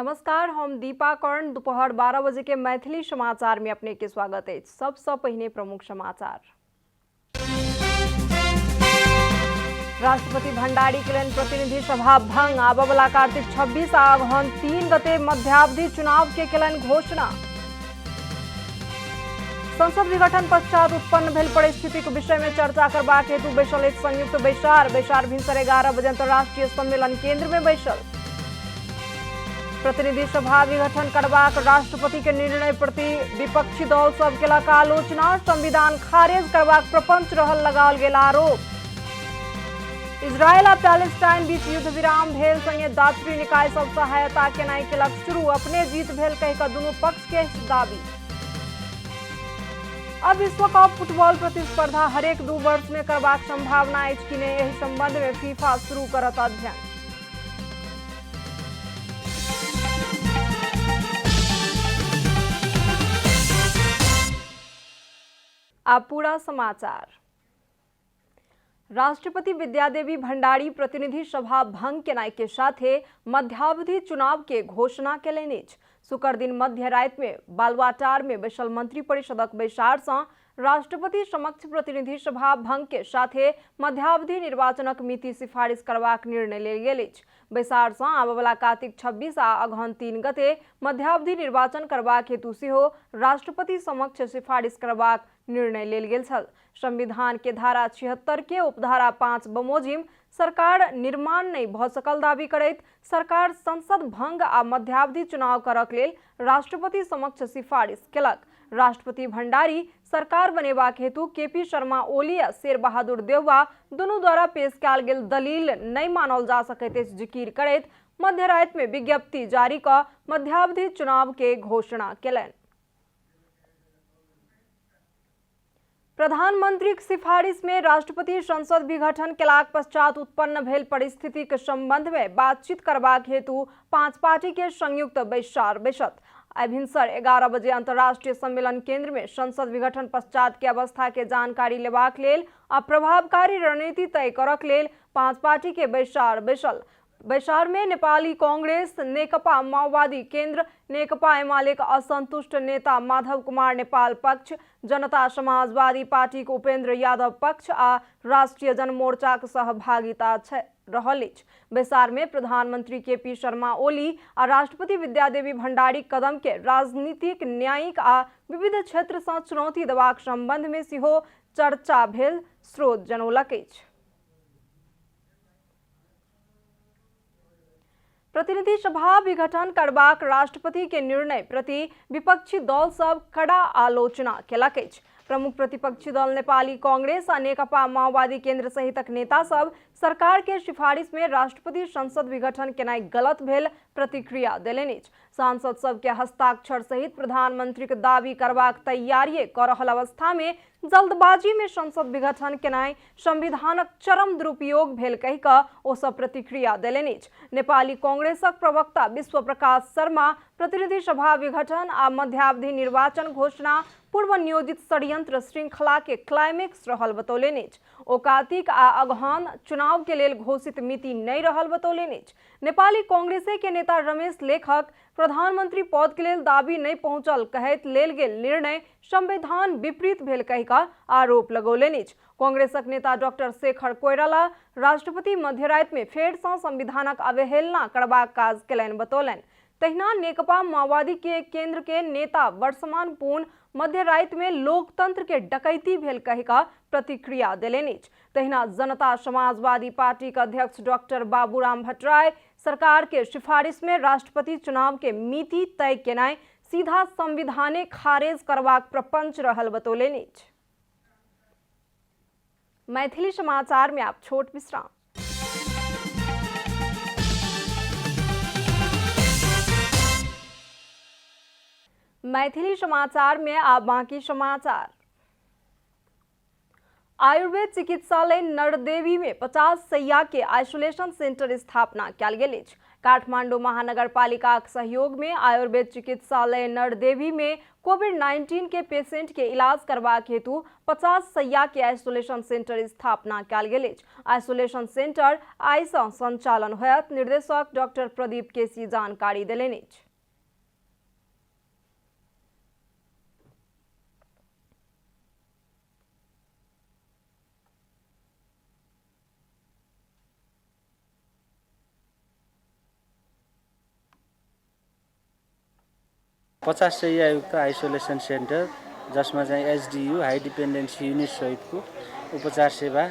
नमस्कार, हम दीपा कर्ण। दोपहर 12 बजे के मैथिली समाचार में अपने के स्वागत है। सबसे पहले प्रमुख समाचार। राष्ट्रपति भण्डारी के प्रतिनिधि सभा भंग। आबवला कार्तिक 26 आ अगहन 3 गते मध्यावधि चुनाव के केलन घोषणा। संसद विघटन पश्चात उत्पन्न भेल परिस्थितिक विषय में चर्चा करबाक हेतु बैसल एक संयुक्त बैसार भिनसर 11 बजे अंतर्राष्ट्रीय सम्मेलन केंद्र में बैसल। प्रतिनिधि सभा विघटन करबाक राष्ट्रपति के निर्णय प्रति विपक्षी दल सब केलक आलोचना। संविधान खारिज करबाक प्रपंच रहल लगाओल गेल आरोप। इजरायल आ पैलेस्टाइन बीच युद्ध विराम भेल संगे दात्री निकाय सब सहायता केनाई केलक शुरू। अपने जीत भेल कहि कऽ दुनू पक्ष के दाबी। अब विश्व कप फुटबॉल प्रतिस्पर्धा हरेक 2 वर्ष में करबाक संभावना अछि कि नहि, एहि संबंध में फीफा शुरू करत अध्ययन। अब पूरा समाचार। राष्ट्रपति विद्यादेवी भण्डारी प्रतिनिधि सभा भंग केनाई के साथे मध्यावधि चुनाव के घोषणा केलनि अछि। शुक्र दिन मध्य राति में बालुआटार में बैसल मंत्री परिषदक बैसार से राष्ट्रपति समक्ष प्रतिनिधि सभा भंग के साथे मध्यावधि निर्वाचनक मिति सिफारिश करबाक निर्णय लेल गेल अछि। बैसार से आबवला कार्तिक 26 आ अगहन 3 गते मध्यावधि निर्वाचन करबाक हेतु सेहो राष्ट्रपति समक्ष सिफारिश करबाक निर्णय लेल गेल छल। संविधान के धारा 76 के उपधारा 5 बमोजिम सरकार निर्माण नहीं भ सकल दावी करैत सरकार संसद भंग आ मध्यावधि चुनाव करक लेल राष्ट्रपति समक्ष सिफारिश केलक। राष्ट्रपति भण्डारी सरकार बनेबाक हेतु केपी शर्मा ओली आ शेर बहादुर देउवा दुनू द्वारा पेश कयल गेल दलील नहीं मानल जा सकैत अछि जिकिर करैत मध्य राति में विज्ञप्ति जारी कऽ मध्यावधि चुनाव के घोषणा केलनि। प्रधानमंत्री सिफारिश में राष्ट्रपति संसद विघटन केलाक पश्चात उत्पन्न भेल परिस्थिति के संबंध में बातचीत करबाक हेतु 5 पार्टी के संयुक्त बैसार बैसत। आइ भिनसर 11 बजे अंतर्राष्ट्रीय सम्मेलन केंद्र में संसद विघटन पश्चात के अवस्था के जानकारी लेबाक लेल आ प्रभावकारी रणनीति तय करक लेल 5 पार्टी के बैसार बैसल। बैसार में नेपाली कांग्रेस, नेकपा माओवादी केंद्र, नेकपा एमालेक असंतुष्ट नेता माधव कुमार नेपाल पक्ष, जनता समाजवादी पार्टी के उपेंद्र यादव पक्ष आ राष्ट्रीय जनमोर्चा के सहभागिता रहल अछि। बैसार में प्रधानमंत्री केपी शर्मा ओली आ राष्ट्रपति विद्यादेवी भण्डारी कदम के राजनीतिक, न्यायिक आ विविध क्षेत्र से चुनौती देबाक संबंध में सेहो चर्चा भेल स्रोत जनौलक अछि। प्रतिनिधि सभा विघटन करबाक राष्ट्रपति के निर्णय प्रति विपक्षी दल सब कड़ा आलोचना केलक अछि। प्रमुख प्रतिपक्षी दल नेपाली कांग्रेस आ नेकपा माओवादी केंद्र सहितक नेता सब सरकार के सिफारिश में राष्ट्रपति संसद विघटन केनाई गलत भेल प्रतिक्रिया देलनि अछि। सांसद सब के हस्ताक्षर सहित प्रधानमंत्री के दावी करबाक तैयारी कर रहल अवस्था में जल्दबाजी में संसद विघटन केनाई संविधानक चरम दुरुपयोग भेल कहि कऽ ओ सब प्रतिक्रिया देलनि अछि। नेपाली कांग्रेसक प्रवक्ता विश्व प्रकाश शर्मा प्रतिनिधि सभा विघटन आ मध्यावधि निर्वाचन घोषणा पूर्व नियोजित षड्यंत्र श्रृंखला के क्लाइमेक्स रहल बतौलनि अछि। ओ कार्तिक आ अगहन चुनाव के लेल घोषित मिति नहीं रहल बतौलनि अछि। नेपाली कांग्रेसे के नेता रमेश लेखक प्रधानमंत्री पद के लेल दाबी नहीं पहुंचल कहैत लेल गेल निर्णय संविधान विपरीत भेल कहि कऽ आरोप लगौलनि अछि। कांग्रेसक नेता डॉक्टर शेखर कोइराला राष्ट्रपति मध्यराति में फेर सँ संविधानक अवहेलना करबाक काज केलनि बतौलनि। तहिना नेकपा माओवादी के केंद्र के नेता वर्षमान पूर्ण मध्य राति में लोकतंत्र के डकैती भेल कहि कऽ प्रतिक्रिया देलनि अछि। तहिना जनता समाजवादी पार्टी के अध्यक्ष डॉक्टर बाबूराम भट्टराय सरकार के सिफारिश में राष्ट्रपति चुनाव के मिति तय केनाई सीधा संविधाने खारिज करबाक प्रपंच रहल बतौलनि अछि। मैथिली समाचार में आप छोट विश्राम। मैथिली समाचार में आप बाकी समाचार। आयुर्वेद चिकित्सालय नरदेवी में 50 शैय्या के आइसोलेशन सेंटर स्थापना कयल गेल अछि। काठमाडौँ महानगरपालिका के सहयोग में आयुर्वेद चिकित्सालय नरदेवी में कोविड-19 के पेशेंट के इलाज करबाक हेतु 50 शैय्या के आइसोलेशन सेंटर स्थापना कयल गेल अछि। आइसोलेशन सेंटर आइ सँ संचालन होयत। निर्देशक डॉक्टर प्रदीप केसी जानकारी देलनि अछि। पचास शैय्यायुक्त आइसोलेसन सेन्टर जसमा चाहिँ एचडियू हाई डिपेन्डेन्सी युनिट सहितको उपचार सेवा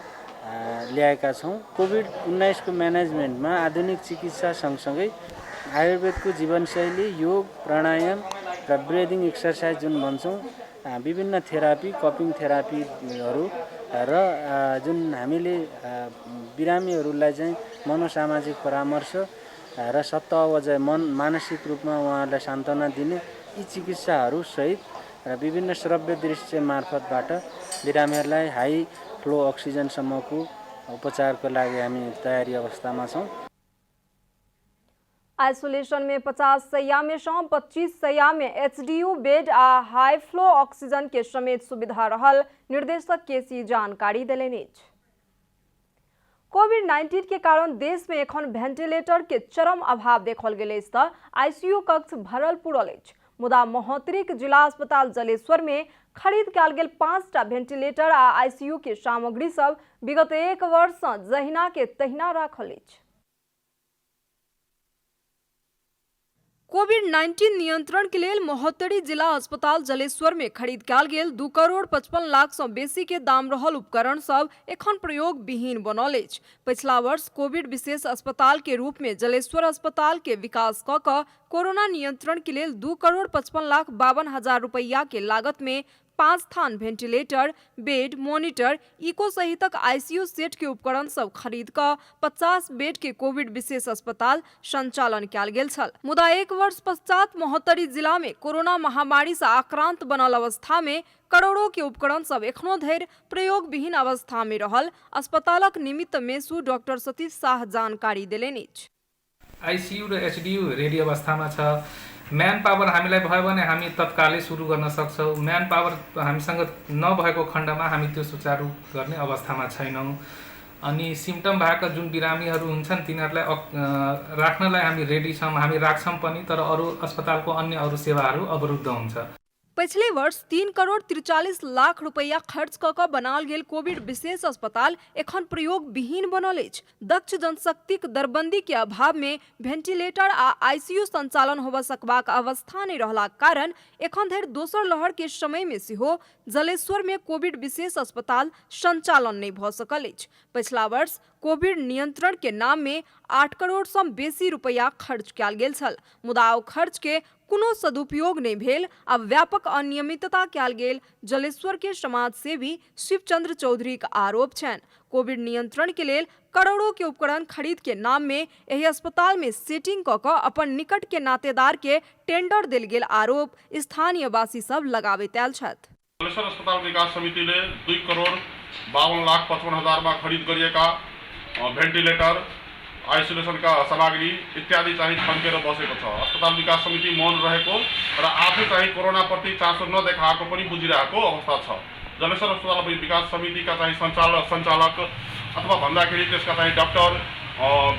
ल्याएका छौँ। कोभिड-19 को म्यानेजमेन्टमा आधुनिक चिकित्सा सँगसँगै आयुर्वेदको जीवनशैली, योग, प्राणायाम र ब्रिदिङ एक्सर्साइज जुन भन्छौँ, विभिन्न थेरापी, कपिङ थेरापीहरू र जुन हामीले बिरामीहरूलाई चाहिँ मनोसामाजिक परामर्श र सप्ताह अवधि मानसिक रूपमा उहाँहरूलाई सान्त्वना दिने यी चिकित्साहरू सहित र विभिन्न श्रव्य दृश्य मार्फतबाट बिरामीहरूलाई हाई फ्लो अक्सिजनसम्मको उपचारको लागि हामी तयारी अवस्थामा छौँ। आइसोलेशन में 50 शैय्या में 25 शैय्या में एचडीयू बेड आ हाई फ्लो ऑक्सीजन के समेत सुविधा रहल। निर्देशक केसी जानकारी देलनि। कोविड-19 के कारण देश में एखन वेंटिलेटर के चरम अभाव देखल गेल अछि तऽ आईसीयू कक्ष भरल पूरल अछि। मुदा महोत्तरीक जिला अस्पताल जलेश्वर में खरीद कयल गेल 5टा वेंटिलेटर आ आईसीयू के सामग्री सब विगत 1 वर्ष सँ जहिना के तहिना राखल अछि। कोविड-19 नियंत्रण के लिए महोत्तरी जिला अस्पताल जलेश्वर में खरीद कयल गेल 2 करोड़ 55 लाख सँ बेसी के दाम रहल उपकरण सब एखन प्रयोग विहीन बनल अछि। पिछला वर्ष कोविड विशेष अस्पताल के रूप में जलेश्वर अस्पताल के विकास क कोरोना नियंत्रण के लिए 2 करोड़ 55 लाख 52 हजार रुपया के लागत में 5 थान वेंटिलेटर, बेड, मॉनिटर, इको सहितक आईसीयू सेट के उपकरण सब खरीद क 50 बेड के कोविड विशेष अस्पताल संचालन कयल गेल छल। मुदा 1 वर्ष पश्चात महोत्तरी जिला में कोरोना महामारी से आक्रांत बनल अवस्था में करोड़ों के उपकरण सब एखनो धरि प्रयोग विहीन अवस्था में रहल। अस्पतालक निमित्त मेसू डॉक्टर सतीश शाह जानकारी देलनि। आईसीयू र एचडीयू रेडी अवस्थामा छ। म्यान पावर हामीलाई भयो भने हामी तत्कालै सुरु गर्न सक्छौँ। म्यान पावर हामीसँग नभएको खण्डमा हामी त्यो सुचारू गर्ने अवस्थामा छैनौँ। अनि सिम्पटम भएका जुन बिरामीहरू हुन्छन् तिनीहरूलाई राख्नलाई हामी रेडी छौँ, हामी राख्छौँ पनि, तर अरू अस्पतालको अन्य अरू सेवाहरू अवरुद्ध हुन्छ। पिछले वर्ष 3 करोड़ 43 लाख रुपया खर्च क बनाल गेल कोविड विशेष अस्पताल एखन प्रयोग विहीन बनल अछि। दक्ष जनशक्तिक दरबंदी के अभाव में वेंटिलेटर आ आईसीयू संचालन होब सकबाक अवस्था नहीं रहला कारण एखन धरि दोसर लहर के समय में सेहो जलेश्वर में कोविड विशेष अस्पताल संचालन नहीं भ सकल अछि। पिछला वर्ष कोविड नियंत्रण के नाम में 8 करोड़ सँ बेसी रुपया खर्च कयल गेल छल। मुदा ओ खर्च के कोनो सदुपयोग नहीं भेल। अब व्यापक अनियमितता कयल गेल जलेश्वर के समाज सेवी शिवचंद्र चौधरी का आरोप छन। कोविड नियंत्रण के लिए करोड़ों के उपकरण खरीद के नाम में यही अस्पताल में सेटिंग क अपन निकट के नातेदार के टेंडर देल गेल आरोप स्थानीय वासी सब लगाबैत आयल छथि। जलेश्वर अस्पताल विकास समितिले 2 करोड़ 52 लाख 55 हजारमा खरिद गरिएका भेन्टिलेटर, आइसोलेसनका सामग्री इत्यादि चाहिँ थन्केर बसेको छ। अस्पताल विकास समिति मौन रहेको र आफै चाहिँ कोरोनाप्रति चासो नदेखाएको पनि बुझिरहेको अवस्था छ। जलेश्वर अस्पताल विकास समितिका चाहिँ सञ्चालक अथवा भन्दाखेरि त्यसका चाहिँ डाक्टर,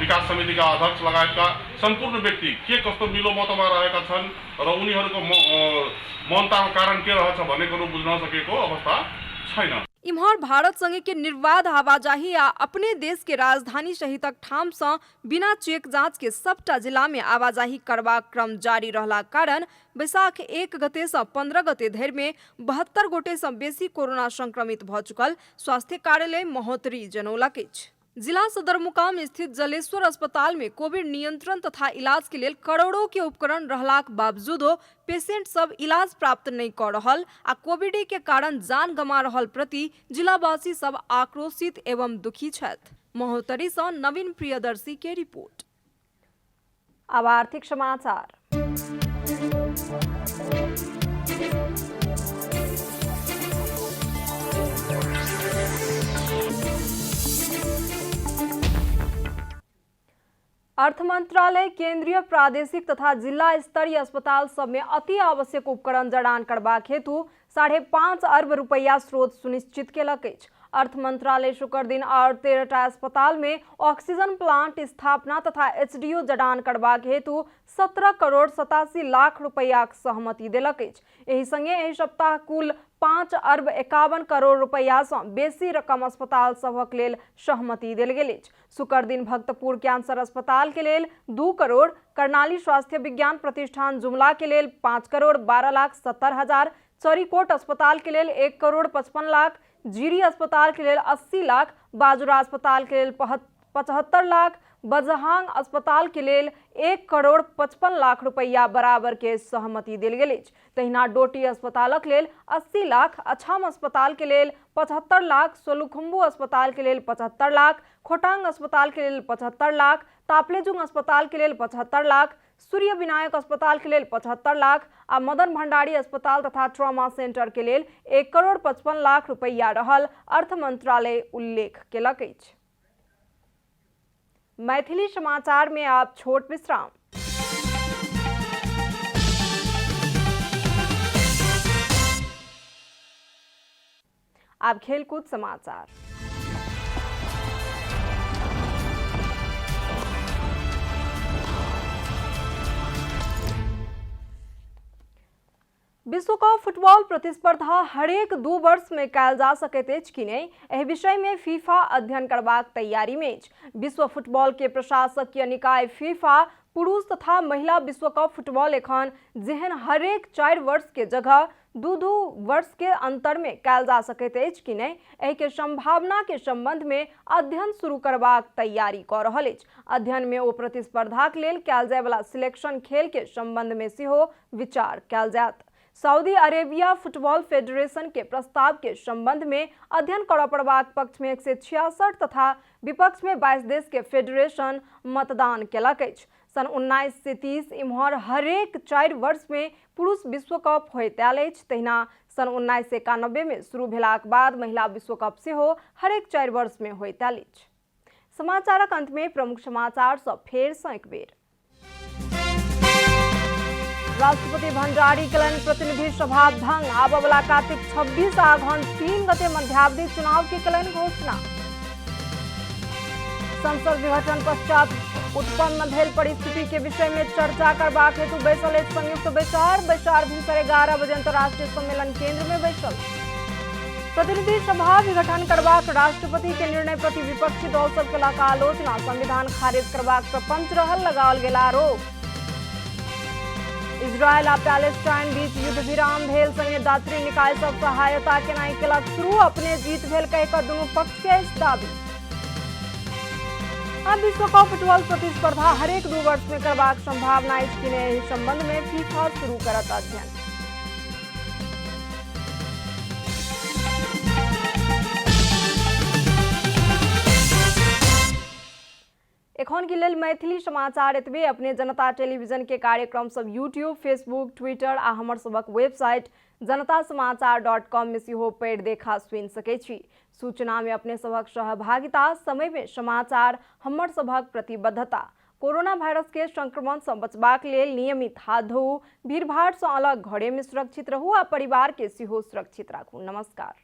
विकास समितिका अध्यक्ष लगायतका सम्पूर्ण व्यक्ति के कस्तो मिलोमतोमा रहेका छन् र उनीहरूको मौनताको कारण के रहेछ भन्ने कुरो बुझ्न सकेको अवस्था छैन। इम्हर भारत संगे के निर्बाध आवाजाही आ अपने देश के राजधानी सहितक ठाम सँ बिना चेक जांच के सबटा जिला में आवाजाही करबाक क्रम जारी रहला कारण बैसाख 1 गते सँ 15 गते धरि में 72 गोटे सँ बेसी कोरोना संक्रमित भ चुकल स्वास्थ्य कार्यालय महोत्तरी जनौलक अछि। जिला सदरमुकाम स्थित जलेश्वर अस्पताल में कोविड नियंत्रण तथा इलाज के लिए करोड़ों के उपकरण रहलाक बावजूदो पेशेंट सब इलाज प्राप्त नहीं कर रहल आ कोविड के कारण जान गमा रहल प्रति जिलावासी सब आक्रोशित एवं दुखी छथि। महोत्तरी सँ नवीन प्रियदर्शी के रिपोर्ट। अब आर्थिक समाचार। अर्थ मंत्रालय केंद्रीय प्रादेशिक तथा जिला स्तरीय अस्पताल सब में अति आवश्यक उपकरण जड़ान करबाक हेतु 5.5 अरब रुपया स्रोत सुनिश्चित केलक अछि। अर्थ मंत्रालय शुक्र दिन 13टा अस्पताल में ऑक्सीजन प्लांट स्थापना तथा एचडीयू जड़ान करबाक हेतु 17 करोड़ 87 लाख रुपया सहमति देलक अछि। एहि संगे एहि सप्ताह कुल 5 अरब 51 करोड़ रुपया सँ बेसी रकम अस्पताल सभक लेल सहमति देल गेल अछि। शुक्र दिन भक्तपुर कैंसर अस्पताल के लेल 2 करोड़, कर्णाली स्वास्थ्य विज्ञान प्रतिष्ठान जुमला के लेल 5 करोड़ 12 लाख 70 हजार, चरीकोट अस्पताल के लेल 1 करोड़ 55 लाख, जीरी अस्पताल के लेल 80 लाख, बाजुरा अस्पताल के लेल 75 लाख, बजहांग अस्पताल के लेल 1 करोड़ 55 लाख रुपया बराबर के सहमति देल गेल अछि। तहिना डोटी अस्पतालक लेल 80 लाख, अछाम अस्पताल के लेल 75 लाख, सोलुखुम्बू अस्पताल के लेल 75 लाख, खोटांग अस्पताल के लेल 75 लाख, तापलेजुंग अस्पताल के लेल 75 लाख, सूर्य विनायक अस्पताल के लेल 75 लाख आ मदन भंडारी अस्पताल तथा ट्रॉमा सेंटर के लेल 1 करोड़ 55 लाख रुपया रहल अर्थ मंत्रालय उल्लेख केलक अछि। मैथिली समाचार में आप छोट विश्राम। आप खेलकूद समाचार। विश्व कप फुटबॉल प्रतिस्पर्धा हरेक 2 वर्ष में कयल जा सकैत अछि कि नहीं, एहि विषय में फीफा अध्ययन करबाक तैयारी में अछि। विश्व फुटबॉल के प्रशासकीय निकाय फीफा पुरुष तथा महिला विश्व कप फुटबॉल एखन जेहन हरेक 4 वर्ष के जगह 2 वर्ष के अंतर में कयल जा सकैत अछि कि नहीं, एहि के संभावना के संबंध में अध्ययन शुरू करबाक तैयारी क रहल अछि। अध्ययन में ओ प्रतिस्पर्धाक लेल कयल जाय वाला सिलेक्शन खेल के संबंध में सेहो विचार कयल जायत। सऊदी अरेबिया फुटबॉल फेडरेशन के प्रस्ताव के संबंध में अध्ययन करऽ पड़बाक पक्ष में 166 तथा विपक्ष में 22 देश के फेडरेशन मतदान केलक अछि। सन 19 से 30 इम्हर हरेक 4 वर्ष में पुरुष विश्व कप होइत आयल अछि। तहिना सन 1991 में शुरू भेलाक बाद महिला विश्व कप सेहो हरेक 4 वर्ष में होइत आयल अछि। समाचारक अंत में प्रमुख समाचार सब फेर सँ एक बेर। राष्ट्रपति भंडारी केलनि प्रतिनिधि सभा भंग, आबय वाला कार्तिक 26 आ अगहन 3 गते मध्यावधि चुनाव की केलनि घोषणा। संसद विघटन पश्चात उत्पन्न भेल परिस्थिति के विषय में चर्चा करबाक हेतु बैसल एक संयुक्त बैसार भिनसर 11 बजे अंतर्राष्ट्रीय सम्मेलन केंद्र में बैसल। प्रतिनिधि सभा विघटन करबाक राष्ट्रपति के निर्णय प्रति विपक्षी दल सब केलक आलोचना, संविधान खारिज करबाक प्रपंच रहल, लगाओल गेल आरोप। इजरायल आ पैलेस्टाइन बीच युद्ध विराम भेल, संगे दात्री निकाय सब सहायता केनाई केलक शुरू, अपने जीत भेल कहि कऽ दुनू पक्ष के अछि दाबी। अब विश्व कप फुटबॉल प्रतिस्पर्धा हरेक 2 वर्ष में करबाक संभावना अछि कि नहि, एहि संबंध में फीफा शुरू करत अध्ययन। एखन के लेल मैथिली समाचार एतबे। अपने जनता टेलीविजन के कार्यक्रम सब यूट्यूब, फेसबुक, ट्विटर आ हमर सबक वेबसाइट जनतासमाचार.com में सेहो पढ़ि देखा सुनि सकै छी। सूचना में अपने सबक सहभागिता, समय में समाचार हमर सबक प्रतिबद्धता। कोरोना वायरस के संक्रमण से बचबाक लेल नियमित हाथ धोऊ, भीड़ भाड़ से अलग घरे में सुरक्षित रहू आ परिवार के सेहो सुरक्षित राखू। नमस्कार।